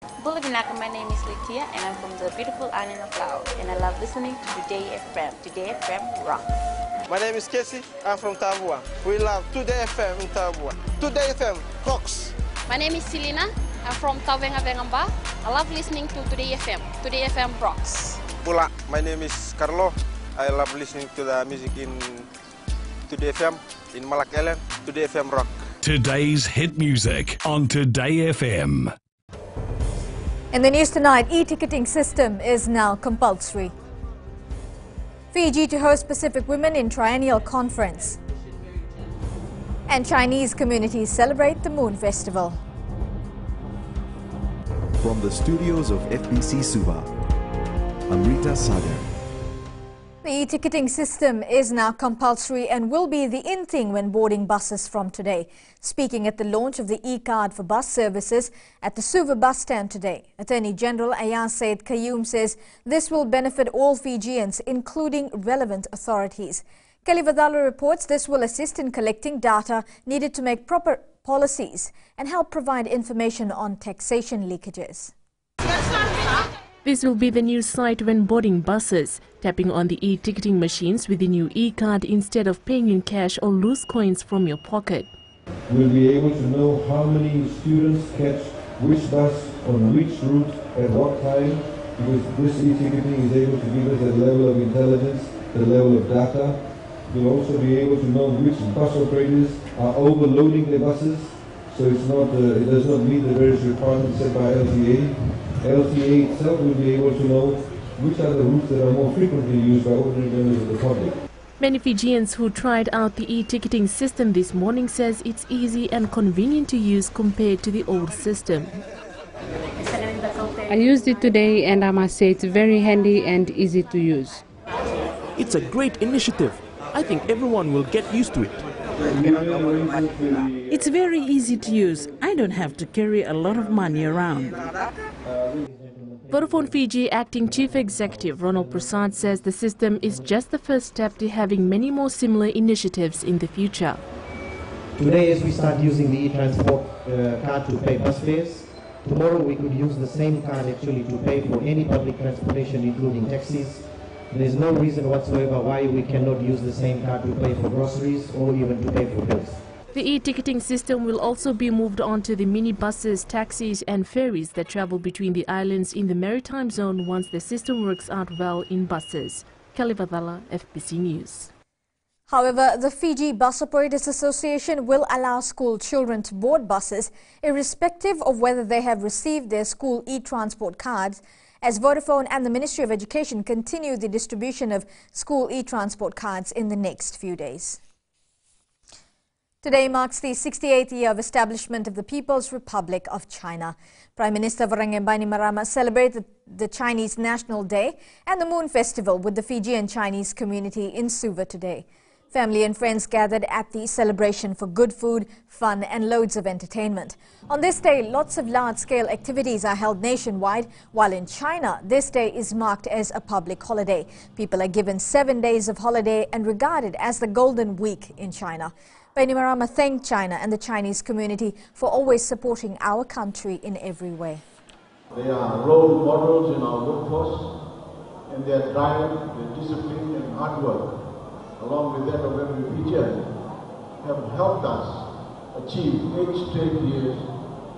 My name is Litia and I'm from the beautiful island of Laos and I love listening to Today FM. Today FM rocks. My name is Casey, I'm from Tabua. We love Today FM in Tabua. Today FM rocks. My name is Selina, I'm from Tavengavengamba. I love listening to Today FM. Today FM rocks. Pula, my name is Carlo. I love listening to the music in Today FM, in Malak Island. Today FM rock. Today's hit music on Today FM. In the news tonight, e-ticketing system is now compulsory. Fiji to host Pacific Women in Triennial Conference. And Chinese communities celebrate the Moon Festival. From the studios of FBC Suva, Amrita Sagar. The e-ticketing system is now compulsory and will be the in thing when boarding buses from today. Speaking at the launch of the e-card for bus services at the Suva bus stand today, Attorney General Ayaz Said Qayyum says this will benefit all Fijians, including relevant authorities. Kelly Vadala reports this will assist in collecting data needed to make proper policies and help provide information on taxation leakages. This will be the new sight when boarding buses, tapping on the e-ticketing machines with the new e-card instead of paying in cash or loose coins from your pocket. We'll be able to know how many students catch which bus on which route at what time, because this e-ticketing is able to give us a level of intelligence, the level of data. We'll also be able to know which bus operators are overloading their buses, so it's not, it does not meet the various requirements set by LTA. LTA itself will be able to know which are the routes that are more frequently used by ordinary members of the public. Many Fijians who tried out the e-ticketing system this morning says it's easy and convenient to use compared to the old system. I used it today and I must say it's very handy and easy to use. It's a great initiative. I think everyone will get used to it. It's very easy to use. I don't have to carry a lot of money around. Vodafone Fiji Acting Chief Executive Ronald Prasad says the system is just the first step to having many more similar initiatives in the future. Today, as we start using the e-transport card to pay bus fares, tomorrow we could use the same card actually to pay for any public transportation, including taxis. There is no reason whatsoever why we cannot use the same card to pay for groceries or even to pay for bills. The e-ticketing system will also be moved on to the minibuses, taxis and ferries that travel between the islands in the maritime zone once the system works out well in buses. Kelly Vadala, FBC News. However, the Fiji Bus Operators Association will allow school children to board buses irrespective of whether they have received their school e-transport cards, as Vodafone and the Ministry of Education continue the distribution of school e-transport cards in the next few days. Today marks the 68th year of establishment of the People's Republic of China. Prime Minister Vurangeng Bainimarama celebrated the Chinese National Day and the Moon Festival with the Fijian Chinese community in Suva today. Family and friends gathered at the celebration for good food, fun and loads of entertainment. On this day, lots of large-scale activities are held nationwide, while in China, this day is marked as a public holiday. People are given 7 days of holiday and regarded as the Golden Week in China. Bainimarama thanked China and the Chinese community for always supporting our country in every way. They are role models in our workforce, and their drive, their discipline and hard work, along with that of every Fijian, have helped us achieve 8 straight years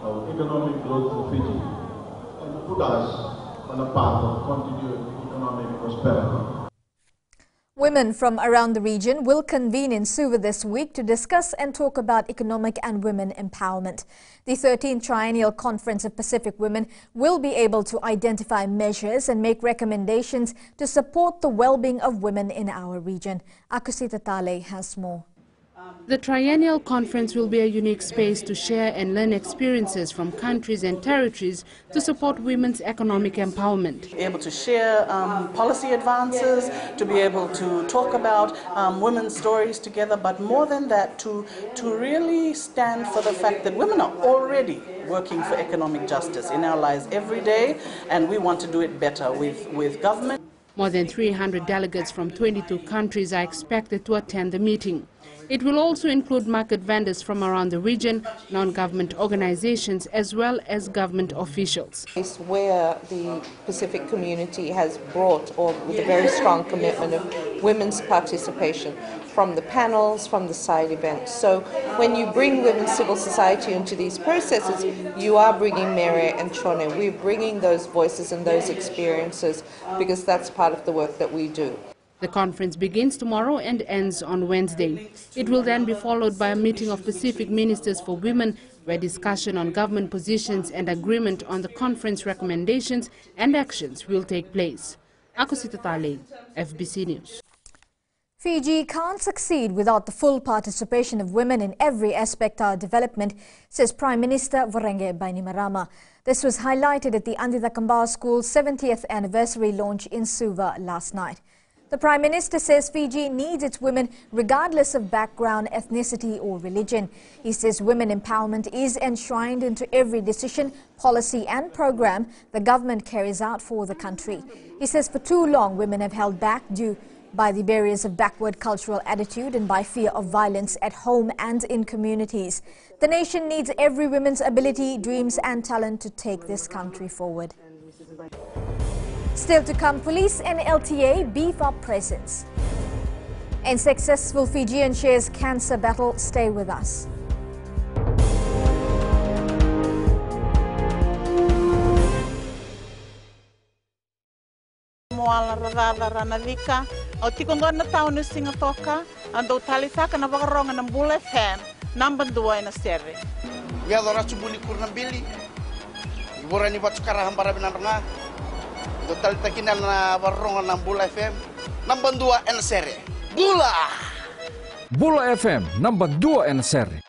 of economic growth for Fiji and put us on a path of continued economic prosperity. Women from around the region will convene in Suva this week to discuss and talk about economic and women empowerment. The 13th Triennial Conference of Pacific Women will be able to identify measures and make recommendations to support the well-being of women in our region. Akusita Tale has more. The Triennial Conference will be a unique space to share and learn experiences from countries and territories to support women's economic empowerment. Be able to share policy advances, to be able to talk about women's stories together, but more than that, to really stand for the fact that women are already working for economic justice in our lives every day, and we want to do it better with government. More than 300 delegates from 22 countries are expected to attend the meeting. It will also include market vendors from around the region, non-government organizations, as well as government officials. It's where the Pacific community has brought, or with a very strong commitment of women's participation, from the panels, from the side events. So when you bring women's civil society into these processes, you are bringing Mere and Chone. We're bringing those voices and those experiences because that's part of the work that we do. The conference begins tomorrow and ends on Wednesday. It will then be followed by a meeting of Pacific Ministers for Women, where discussion on government positions and agreement on the conference recommendations and actions will take place. Akosita Tale, FBC News. Fiji can't succeed without the full participation of women in every aspect of development, says Prime Minister Vorenge Bainimarama. This was highlighted at the Andita Kambaa School's 70th anniversary launch in Suva last night. The Prime Minister says Fiji needs its women regardless of background, ethnicity or religion. He says women empowerment is enshrined into every decision, policy and program the government carries out for the country. He says for too long women have held back due by the barriers of backward cultural attitude and by fear of violence at home and in communities. The nation needs every woman's ability, dreams and talent to take this country forward. Still to come, police and LTA beef up presence. And successful Fijian shares cancer battle. Stay with us. Moala radada ranavika o tikongona taunu singatoka ando talisaka na wakaronga ng Bull FM nambandua na sere. Ya dora subuli kurnambili. Iborani batsukara hambara binaranga. Do talitakinan na wakaronga ng Bull FM nambandua na sere. Bula! Bula FM nambandua na sere.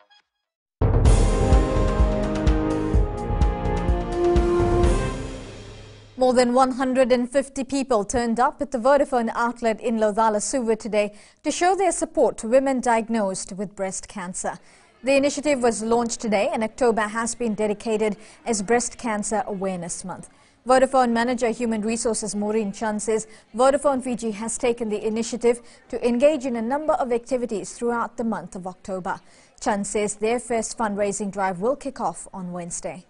More than 150 people turned up at the Vodafone outlet in Lodala, Suva today to show their support to women diagnosed with breast cancer. The initiative was launched today and October has been dedicated as Breast Cancer Awareness Month. Vodafone Manager Human Resources Maureen Chan says Vodafone Fiji has taken the initiative to engage in a number of activities throughout the month of October. Chan says their first fundraising drive will kick off on Wednesday.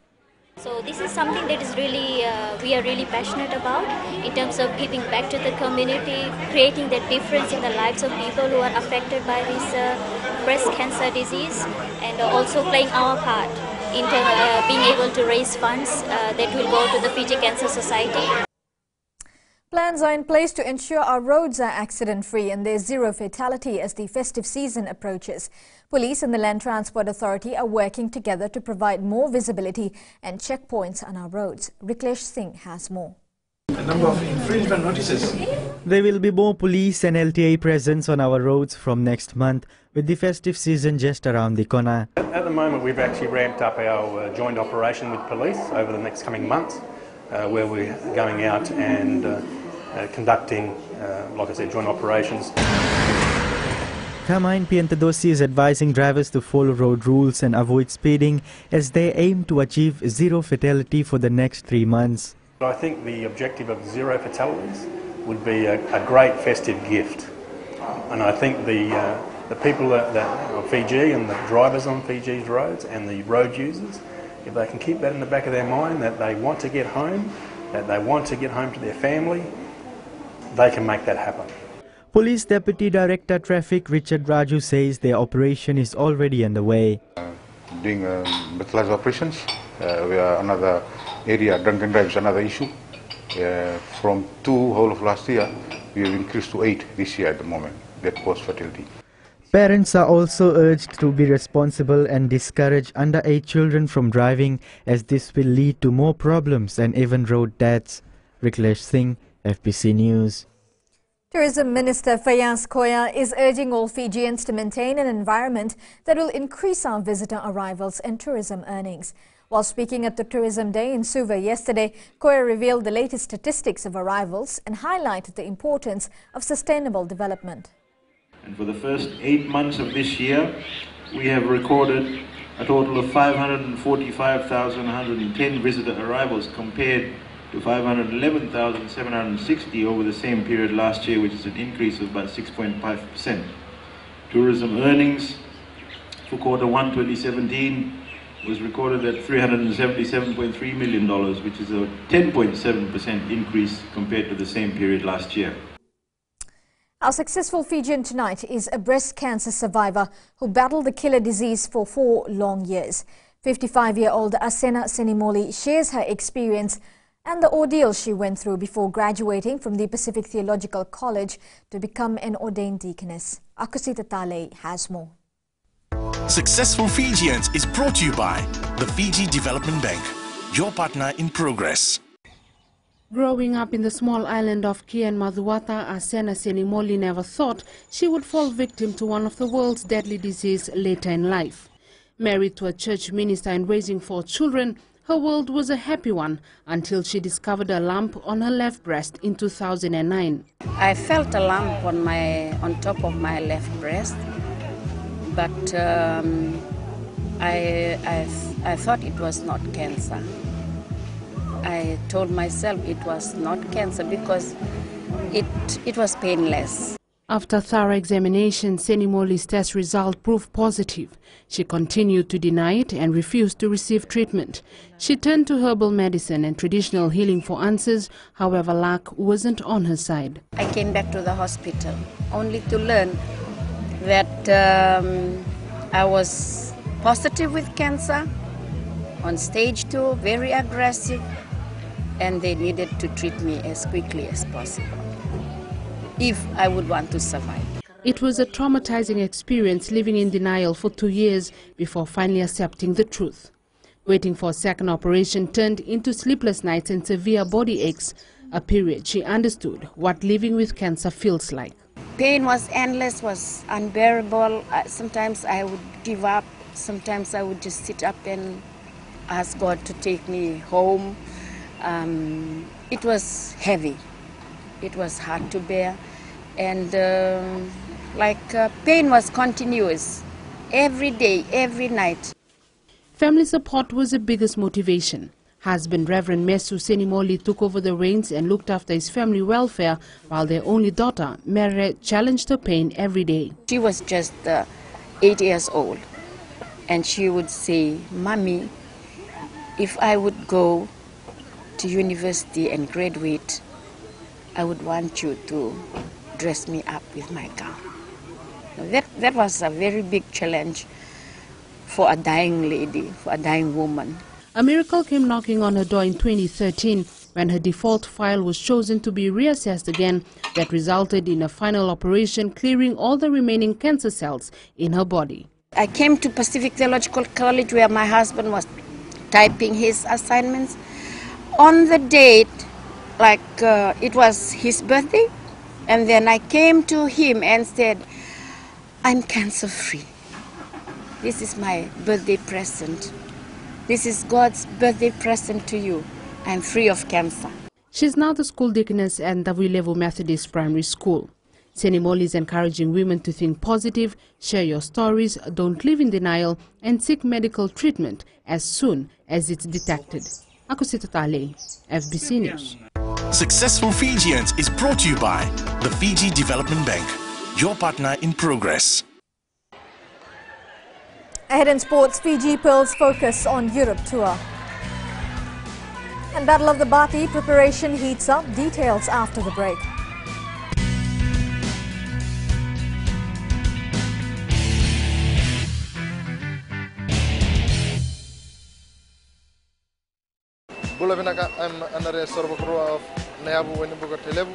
So this is something that is really, we are really passionate about in terms of giving back to the community, creating that difference in the lives of people who are affected by this breast cancer disease, and also playing our part in being able to raise funds that will go to the Fiji Cancer Society. Plans are in place to ensure our roads are accident-free and there's zero fatality as the festive season approaches. Police and the Land Transport Authority are working together to provide more visibility and checkpoints on our roads. Riklesh Singh has more. A number of infringement notices. There will be more police and LTA presence on our roads from next month, with the festive season just around the corner. At the moment, we've actually ramped up our joint operation with police over the next coming months, where we're going out and conducting, like I said, joint operations. Carmine Piantadosi is advising drivers to follow road rules and avoid speeding as they aim to achieve zero fatality for the next 3 months. I think the objective of zero fatalities would be a great festive gift. And I think the people of Fiji and the drivers on Fiji's roads and the road users, if they can keep that in the back of their mind, that they want to get home, that they want to get home to their family, they can make that happen. Police Deputy Director Traffic Richard Raju says their operation is already underway. Doing breathalyzer operations, we are another area, drunken drive is another issue. From 2 whole of last year, we have increased to 8 this year at the moment, that cause fatality. Parents are also urged to be responsible and discourage underage children from driving, as this will lead to more problems and even road deaths. Riklesh Singh, FBC News. Tourism Minister Fayaz Koya is urging all Fijians to maintain an environment that will increase our visitor arrivals and tourism earnings. While speaking at the Tourism Day in Suva yesterday, Koya revealed the latest statistics of arrivals and highlighted the importance of sustainable development. And for the first 8 months of this year, we have recorded a total of 545,110 visitor arrivals compared to 511,760 over the same period last year, which is an increase of about 6.5%. Tourism earnings for Q1 2017 was recorded at $377.3 million, which is a 10.7% increase compared to the same period last year. Our successful Fijian tonight is a breast cancer survivor who battled the killer disease for 4 long years. 55-year-old Asena Senimoli shares her experience and the ordeal she went through before graduating from the Pacific Theological College to become an ordained deaconess. Akusita Tale has more. Successful Fijians is brought to you by the Fiji Development Bank, your partner in progress. Growing up in the small island of Kian Maduata, Asena Senimoli never thought she would fall victim to one of the world's deadly diseases later in life. Married to a church minister and raising 4 children, her world was a happy one until she discovered a lump on her left breast in 2009. I felt a lump on top of my left breast, but I thought it was not cancer. I told myself it was not cancer because it was painless. After thorough examination, Senimoli's test result proved positive. She continued to deny it and refused to receive treatment. She turned to herbal medicine and traditional healing for answers. However, luck wasn't on her side. I came back to the hospital only to learn that I was positive with cancer, on stage 2, very aggressive, and they needed to treat me as quickly as possible if I would want to survive. It was a traumatizing experience living in denial for 2 years before finally accepting the truth. Waiting for a second operation turned into sleepless nights and severe body aches, a period she understood what living with cancer feels like. Pain was endless, was unbearable. Sometimes I would give up, sometimes I would just sit up and ask God to take me home. It was heavy. It was hard to bear, and pain was continuous, every day, every night. Family support was the biggest motivation. Husband Reverend Mesu Senimoli took over the reins and looked after his family welfare, while their only daughter, Mere, challenged her pain every day. She was just 8 years old, and she would say, "Mommy, if I would go to university and graduate, I would want you to dress me up with my gown." That was a very big challenge for a dying lady, for a dying woman. A miracle came knocking on her door in 2013 when her default file was chosen to be reassessed again. That resulted in a final operation clearing all the remaining cancer cells in her body. I came to Pacific Theological College where my husband was typing his assignments. On the date, it was his birthday, and then I came to him and said, "I'm cancer free. This is my birthday present. This is God's birthday present to you. I'm free of cancer." She's now the school deaconess at Ndavuilevu Methodist Primary School. Senimoli is encouraging women to think positive, share your stories, don't live in denial, and seek medical treatment as soon as it's detected. Akusita Tale, FBC News. Successful Fijians is brought to you by the Fiji Development Bank, your partner in progress. Ahead in sports, Fiji Pearls focus on Europe tour. And Battle of the Bati preparation heats up. Details after the break. I'm Anare Sorbakroa of Neabu Wenibuga Telebu.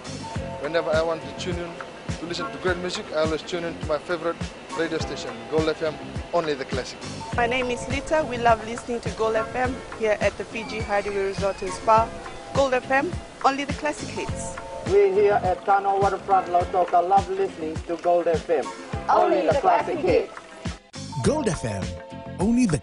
Whenever I want to tune in to listen to great music, I always tune in to my favorite radio station, Gold FM, only the classic. My name is Lita. We love listening to Gold FM here at the Fiji Hideaway Resort and Spa. Gold FM, only the classic hits. We here at Kano Waterfront Lautoka love listening to Gold FM, only the classic hits. Gold FM, only the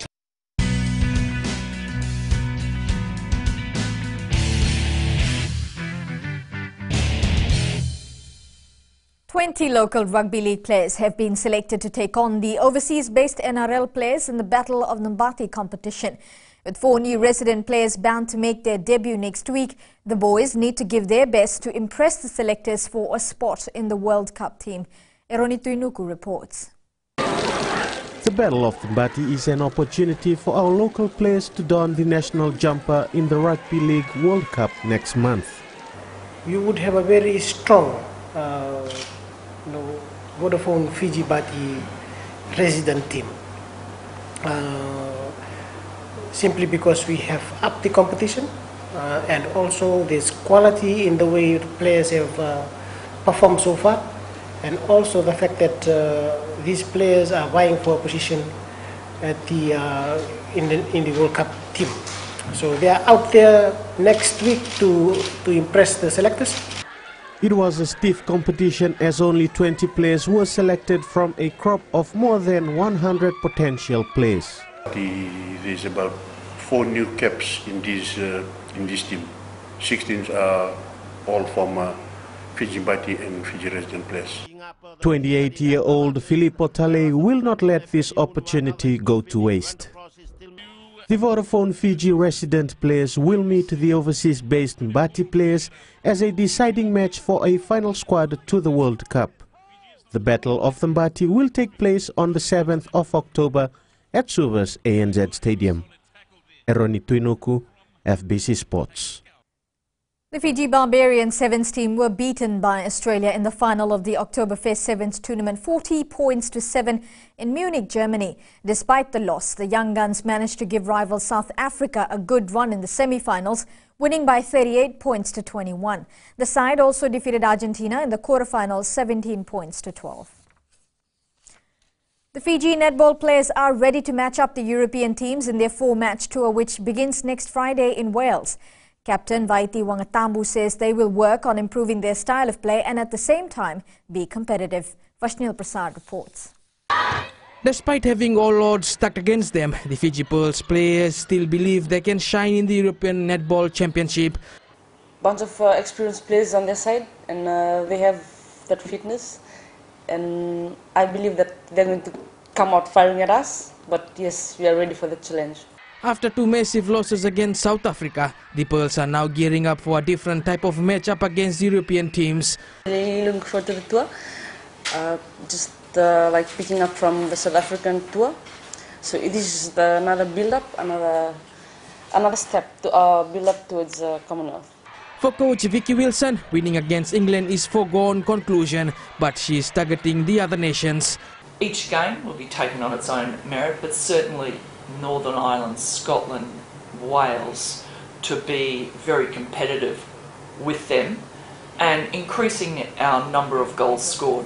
20 local rugby league players have been selected to take on the overseas-based NRL players in the Battle of the Bati competition. With 4 new resident players bound to make their debut next week, the boys need to give their best to impress the selectors for a spot in the World Cup team. Eroni Tuinuku reports. The Battle of Mbati is an opportunity for our local players to don the national jumper in the Rugby League World Cup next month. You would have a very strong Vodafone Fiji Mbati resident team. Simply because we have upped the competition and also there's quality in the way the players have performed so far, and also the fact that these players are vying for a position at in the World Cup team. So they are out there next week to impress the selectors. It was a stiff competition as only 20 players were selected from a crop of more than 100 potential players. There's about 4 new caps in this team. 16 are all from Fiji Mbati and Fiji resident players. 28-year-old Filippo Tale will not let this opportunity go to waste. The Vodafone Fiji resident players will meet the overseas-based Mbati players as a deciding match for a final squad to the World Cup. The Battle of the Mbati will take place on the 7th of October at Suva's ANZ Stadium. Eroni Tuinuku, FBC Sports. The Fiji Barbarians Sevens team were beaten by Australia in the final of the Oktoberfest Sevens tournament 40 points to 7 in Munich, Germany. Despite the loss, the Young Guns managed to give rival South Africa a good run in the semi-finals, winning by 38 points to 21. The side also defeated Argentina in the quarterfinals 17 points to 12. The Fiji netball players are ready to match up the European teams in their 4-match tour, which begins next Friday in Wales. Captain Vaiti Wangatambu says they will work on improving their style of play and at the same time be competitive. Vashnil Prasad reports. Despite having all odds stacked against them, the Fiji Pearls players still believe they can shine in the European Netball Championship. Bunch of experienced players on their side, and they have that fitness, and I believe that they're going to come out firing at us, but yes, we are ready for the challenge. After 2 massive losses against South Africa, the Pearls are now gearing up for a different type of matchup against European teams. Really looking forward to the tour, just like picking up from the South African tour. So it is another build-up, another step to build up towards Commonwealth. For coach Vicky Wilson, winning against England is foregone conclusion, but she is targeting the other nations. Each game will be taken on its own merit, but certainly Northern Ireland, Scotland, Wales to be very competitive with them and increasing our number of goals scored.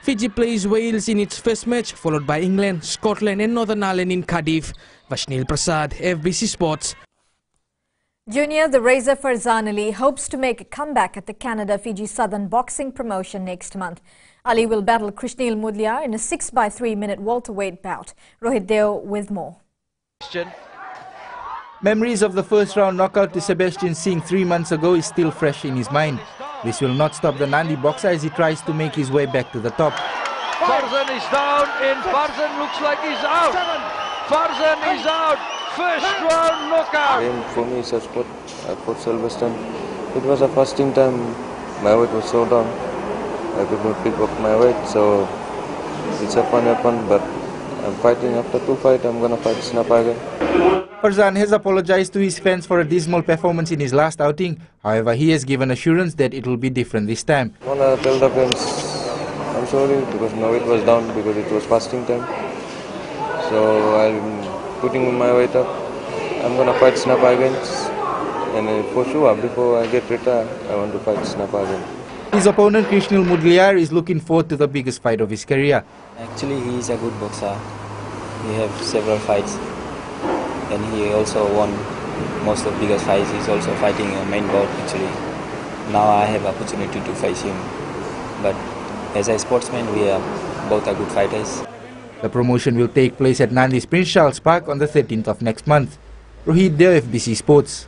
Fiji plays Wales in its first match, followed by England, Scotland and Northern Ireland in Cardiff. Vashnil Prasad, FBC Sports. Junior, the Razor Farzan Ali hopes to make a comeback at the Canada-Fiji Southern boxing promotion next month. Ali will battle Krishnil Mudliar in a 6x3-minute welterweight bout. Rohit Deo with more. Memories of the first round knockout to Sebastian Singh 3 months ago is still fresh in his mind. This will not stop the Nandi boxer as he tries to make his way back to the top. Farzan is down and Farzan looks like he's out. Farzan is out. First round knockout. For me, it's a sport. I fought Sylvester. It was the first time my weight was so down. I could not pick up my weight, so it's a fun weapon, but I'm fighting after 2 fights. I'm gonna fight Snapper again. Farzan has apologized to his fans for a dismal performance in his last outing. However, he has given assurance that it will be different this time. I wanna tell the fans I'm sorry because my weight was down because it was fasting time. So I'm putting my weight up. I'm gonna fight Snapper again, and for sure before I get retired, I want to fight Snapper again. His opponent Krishnil Mudliar is looking forward to the biggest fight of his career. Actually, he is a good boxer. He has several fights, and he also won most of the biggest fights. He's also fighting a main bout actually. Now I have opportunity to face him, but as a sportsman, we are both are good fighters. The promotion will take place at Nandi's Prince Charles Park on the 13th of next month. Rohit Deo, FBC Sports.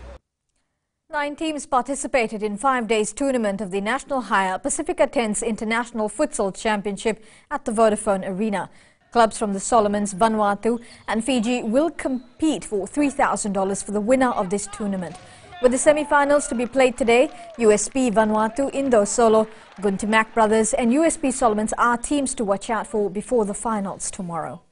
9 teams participated in 5 days tournament of the National Higher Pacifica Tense International Futsal Championship at the Vodafone Arena. Clubs from the Solomons, Vanuatu and Fiji will compete for $3,000 for the winner of this tournament. With the semi-finals to be played today, USP Vanuatu Indo Solo, Guntimak Brothers and USP Solomons are teams to watch out for before the finals tomorrow.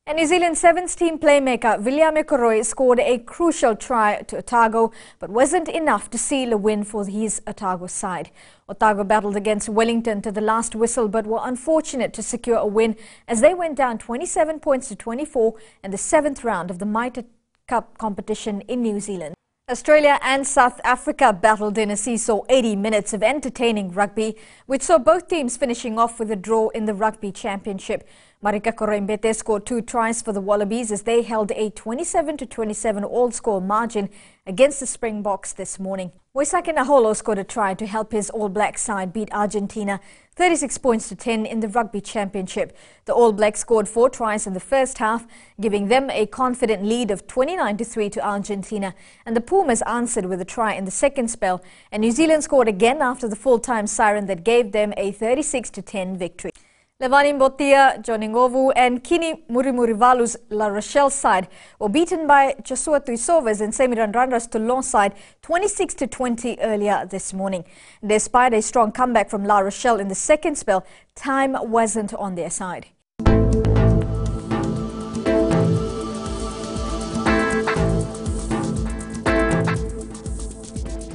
And New Zealand Sevens team playmaker William Koroi scored a crucial try to Otago, but wasn't enough to seal a win for his Otago side. Otago battled against Wellington to the last whistle, but were unfortunate to secure a win as they went down 27 points to 24 in the 7th round of the Mitre Cup competition in New Zealand. Australia and South Africa battled in a seesaw 80 minutes of entertaining rugby, which saw both teams finishing off with a draw in the Rugby Championship. Marika Koroimbete scored 2 tries for the Wallabies as they held a 27-27 all-score margin against the Springboks this morning. Waisake Naholo scored a try to help his All Black side beat Argentina 36 points to 10 in the Rugby Championship. The All Blacks scored 4 tries in the first half, giving them a confident lead of 29-3 to Argentina. And the Pumas answered with a try in the second spell, and New Zealand scored again after the full-time siren that gave them a 36-10 victory. Levani Mbotia, Joningovu and Kini Murimurivalu's La Rochelle side were beaten by Joshua Tuisova's and Semirandrandras Toulon side 26-20 earlier this morning. Despite a strong comeback from La Rochelle in the second spell, time wasn't on their side.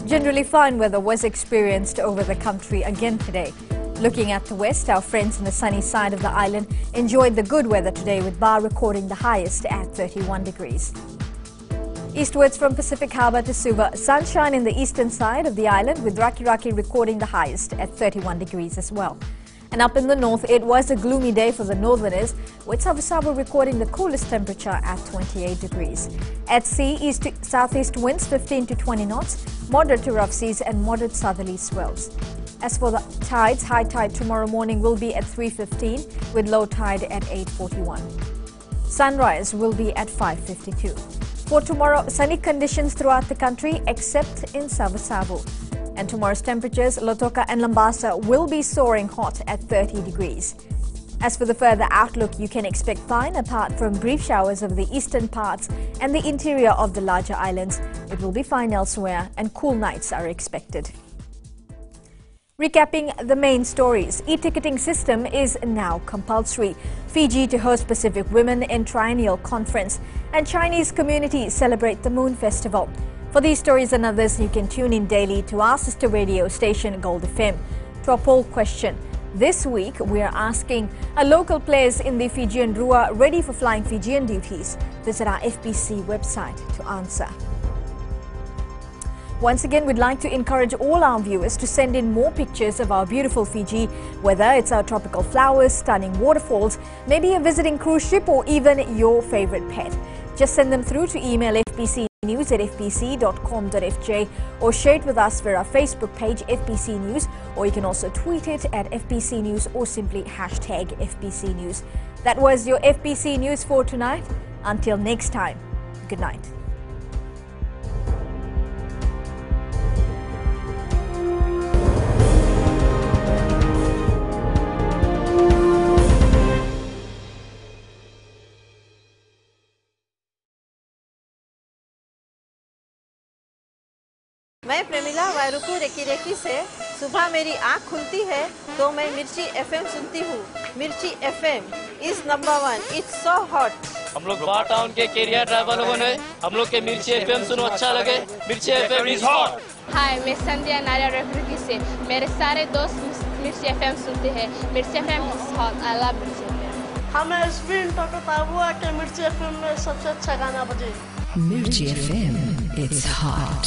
Generally fine weather was experienced over the country again today. Looking at the west, our friends on the sunny side of the island enjoyed the good weather today, with Bar recording the highest at 31 degrees. Eastwards from Pacific Harbour to Suva, sunshine in the eastern side of the island, with Raki Raki recording the highest at 31 degrees as well. And up in the north, it was a gloomy day for the northerners, with Savasava recording the coolest temperature at 28 degrees. At sea, east to southeast winds 15 to 20 knots, moderate to rough seas and moderate southerly swells. As for the tides, high tide tomorrow morning will be at 3:15 with low tide at 8:41. Sunrise will be at 5:52. For tomorrow, sunny conditions throughout the country except in Savasavu. And tomorrow's temperatures, Lotoka and Lambasa will be soaring hot at 30 degrees. As for the further outlook, you can expect fine apart from brief showers over the eastern parts and the interior of the larger islands. It will be fine elsewhere and cool nights are expected. Recapping the main stories, e-ticketing system is now compulsory. Fiji to host Pacific Women in Triennial Conference, and Chinese community celebrate the Moon Festival. For these stories and others, you can tune in daily to our sister radio station Gold FM. To our poll question, this week we are asking, are local players in the Fijian Rua ready for flying Fijian duties? Visit our FBC website to answer. Once again, we'd like to encourage all our viewers to send in more pictures of our beautiful Fiji, whether it's our tropical flowers, stunning waterfalls, maybe a visiting cruise ship or even your favorite pet. Just send them through to email fbcnews@fbc.com.fj or share it with us via our Facebook page FBC News, or you can also tweet it at FBC News or simply hashtag FBC News. That was your FBC News for tonight. Until next time, good night. मैं Premila वायरुकू recce recce से सुबह मेरी आँख खुलती है तो मैं मिर्ची FM सुनती हूँ। मिर्ची FM is number 1. It's so hot. हम लोग बार टाउन के कैरियर ड्राइवर लोगों ने हम लोग के मिर्ची FM सुनो अच्छा लगे। मिर्ची FM is hot. हाय, मैं संध्या नारिया रेकी से मेरे सारे दोस्त मिर्ची FM सुनते हैं। मिर्ची FM is hot. I love मिर्ची FM. हमें स्पिन टोकता हुआ कि मिर्ची FM में सबसे अच्छा गाना बजे। Mirchi FM, it's hot.